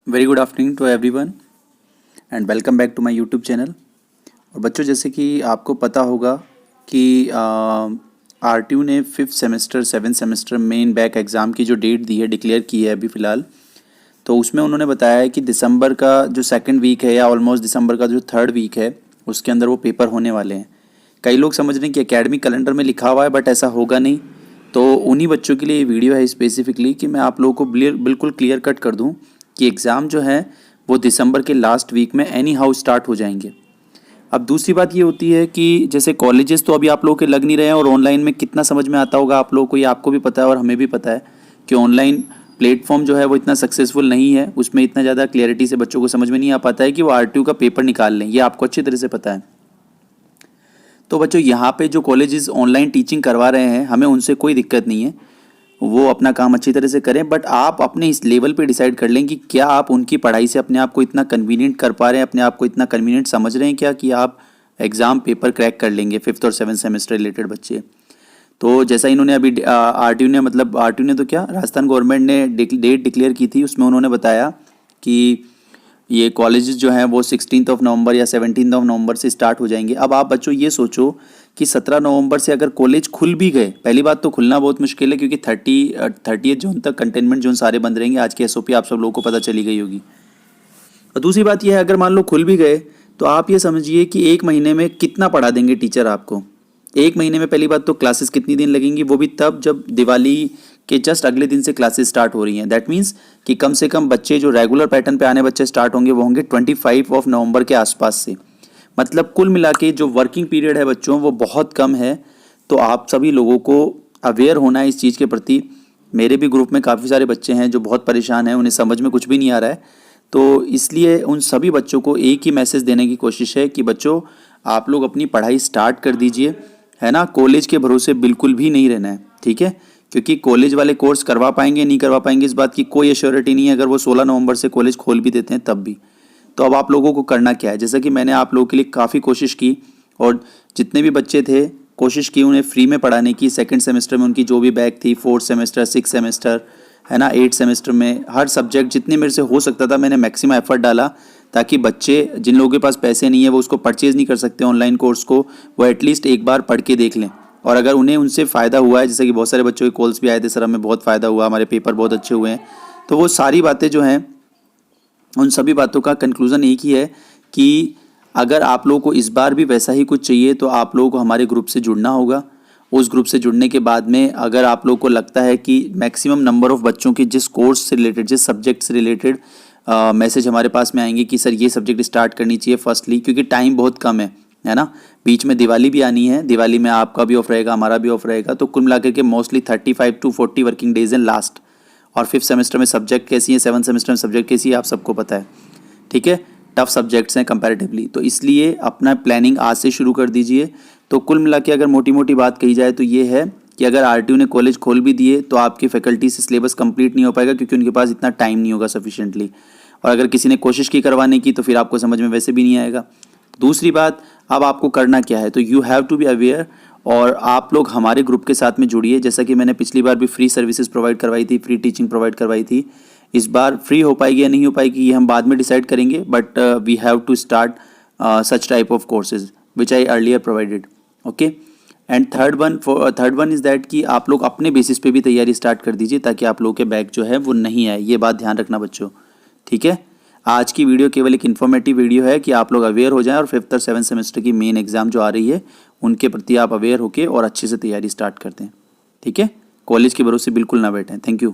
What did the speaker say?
Very good afternoon to everyone and welcome back to my YouTube channel. और बच्चों, जैसे कि आपको पता होगा कि आरटीयू ने 5th semester 7th semester main back exam की जो डेट दी है, डिक्लेयर की है अभी फ़िलहाल। तो उसमें उन्होंने बताया है कि दिसंबर का जो सेकंड वीक है या ऑलमोस्ट दिसंबर का जो थर्ड वीक है उसके अंदर वो पेपर होने वाले हैं। कई लोग समझ रहे हैं कि एकेडमिक कैलेंडर में लिखा हुआ है, बट ऐसा होगा नहीं। तो उन्हीं बच्चों के लिए ये वीडियो है स्पेसिफिकली कि मैं आप लोगों को बिल्कुल क्लियर कट कर दूं कि एग्ज़ाम जो है वो दिसंबर के लास्ट वीक में एनी हाउ स्टार्ट हो जाएंगे। अब दूसरी बात ये होती है कि जैसे कॉलेजेस तो अभी आप लोगों के लग नहीं रहे हैं, और ऑनलाइन में कितना समझ में आता होगा आप लोगों को, ये आपको भी पता है और हमें भी पता है कि ऑनलाइन प्लेटफॉर्म जो है वो इतना सक्सेसफुल नहीं है। उसमें इतना ज़्यादा क्लियरिटी से बच्चों को समझ में नहीं आ पाता है कि वो आरटीयू का पेपर निकाल लें, ये आपको अच्छी तरह से पता है। तो बच्चों, यहाँ पे जो कॉलेजेस ऑनलाइन टीचिंग करवा रहे हैं, हमें उनसे कोई दिक्कत नहीं है, वो अपना काम अच्छी तरह से करें। बट आप अपने इस लेवल पे डिसाइड कर लें कि क्या आप उनकी पढ़ाई से अपने आप को इतना कन्वीनियंट कर पा रहे हैं, अपने आप को इतना कन्वीनियंट समझ रहे हैं क्या कि आप एग्ज़ाम पेपर क्रैक कर लेंगे 5th और 7th सेमेस्टर रिलेटेड बच्चे। तो जैसा इन्होंने अभी आरटीयू ने तो क्या, राजस्थान गवर्नमेंट ने डेट डिक्लेयर की थी, उसमें उन्होंने बताया कि ये कॉलेजेस जो हैं वो 16 नवंबर या 17 नवंबर से स्टार्ट हो जाएंगे। अब आप बच्चों ये सोचो कि 17 नवंबर से अगर कॉलेज खुल भी गए, पहली बात तो खुलना बहुत मुश्किल है क्योंकि 30 जून तक कंटेनमेंट जोन सारे बंद रहेंगे। आज की एसओपी आप सब लोगों को पता चली गई होगी। और दूसरी बात यह है, अगर मान लो खुल भी गए तो आप ये समझिए कि एक महीने में कितना पढ़ा देंगे टीचर आपको। एक महीने में पहली बात तो क्लासेस कितनी दिन लगेंगी, वो भी तब जब दिवाली के जस्ट अगले दिन से क्लासेस स्टार्ट हो रही हैं। दैट मीन्स कि कम से कम बच्चे जो रेगुलर पैटर्न पे आने बच्चे स्टार्ट होंगे वो होंगे 25 नवंबर के आसपास से। मतलब कुल मिला के जो वर्किंग पीरियड है बच्चों वो बहुत कम है। तो आप सभी लोगों को अवेयर होना है इस चीज़ के प्रति। मेरे भी ग्रुप में काफ़ी सारे बच्चे हैं जो बहुत परेशान हैं, उन्हें समझ में कुछ भी नहीं आ रहा है। तो इसलिए उन सभी बच्चों को एक ही मैसेज देने की कोशिश है कि बच्चों, आप लोग अपनी पढ़ाई स्टार्ट कर दीजिए, है ना। कॉलेज के भरोसे बिल्कुल भी नहीं रहना है, ठीक है। क्योंकि कॉलेज वाले कोर्स करवा पाएंगे नहीं करवा पाएंगे इस बात की कोई एश्योरिटी नहीं है, अगर वो 16 नवंबर से कॉलेज खोल भी देते हैं तब भी। तो अब आप लोगों को करना क्या है, जैसा कि मैंने आप लोगों के लिए काफ़ी कोशिश की और जितने भी बच्चे थे कोशिश की उन्हें फ्री में पढ़ाने की। सेकंड सेमेस्टर में उनकी जो भी बैक थी, 4th सेमेस्टर 6th सेमेस्टर, है ना, 8th सेमेस्टर में हर सब्जेक्ट जितने मेरे से हो सकता था मैंने मैक्सिमम एफर्ट डाला, ताकि बच्चे जिन लोगों के पास पैसे नहीं है वो उसको परचेज़ नहीं कर सकते ऑनलाइन कोर्स को, वो एटलीस्ट एक बार पढ़ के देख लें। और अगर उन्हें उनसे फ़ायदा हुआ है, जैसे कि बहुत सारे बच्चों के कॉल्स भी आए थे, सर हमें बहुत फ़ायदा हुआ, हमारे पेपर बहुत अच्छे हुए हैं, तो वो सारी बातें जो हैं उन सभी बातों का कंक्लूज़न एक ही है कि अगर आप लोगों को इस बार भी वैसा ही कुछ चाहिए तो आप लोगों को हमारे ग्रुप से जुड़ना होगा। उस ग्रुप से जुड़ने के बाद में अगर आप लोगों को लगता है कि मैक्सिमम नंबर ऑफ़ बच्चों की जिस कोर्स से रिलेटेड, जिस सब्जेक्ट से रिलेटेड मैसेज हमारे पास में आएंगे कि सर ये सब्जेक्ट स्टार्ट करनी चाहिए फर्स्टली, क्योंकि टाइम बहुत कम है ना। बीच में दिवाली भी आनी है, दिवाली में आपका भी ऑफ रहेगा, हमारा भी ऑफ रहेगा। तो कुल मिलाकर के मोस्टली 35 to 40 वर्किंग डेज हैं लास्ट। और 5th सेमेस्टर में सब्जेक्ट कैसी है, 7th सेमेस्टर में सब्जेक्ट कैसी है, आप सबको पता है, ठीक है। टफ सब्जेक्ट्स हैं कंपैरेटिवली, तो इसलिए अपना प्लानिंग आज से शुरू कर दीजिए। तो कुल मिला के अगर मोटी मोटी बात कही जाए तो ये है कि अगर आरटीयू ने कॉलेज खोल भी दिए तो आपकी फैकल्टी से सिलेबस कंप्लीट नहीं हो पाएगा, क्योंकि उनके पास इतना टाइम नहीं होगा सफिशिएंटली। और अगर किसी ने कोशिश की करवाने की तो फिर आपको समझ में वैसे भी नहीं आएगा। दूसरी बात, अब आपको करना क्या है, तो you have to be aware और आप लोग हमारे ग्रुप के साथ में जुड़िए। जैसा कि मैंने पिछली बार भी फ्री सर्विसेज प्रोवाइड करवाई थी, फ्री टीचिंग प्रोवाइड करवाई थी। इस बार फ्री हो पाएगी या नहीं हो पाएगी ये हम बाद में डिसाइड करेंगे, but we have to start such type of courses which I earlier provided, okay. And third one is that कि आप लोग अपने बेसिस पे भी तैयारी स्टार्ट कर दीजिए ताकि आप लोगों के बैग जो है वो नहीं आए, ये बात ध्यान रखना बच्चों, ठीक है। आज की वीडियो केवल एक इन्फॉर्मेटिव वीडियो है कि आप लोग अवेयर हो जाएं और 5th और 7th सेमेस्टर की मेन एग्जाम जो आ रही है उनके प्रति आप अवेयर होके और अच्छे से तैयारी स्टार्ट करते हैं, ठीक है। कॉलेज के भरोसे बिल्कुल ना बैठें। Thank you.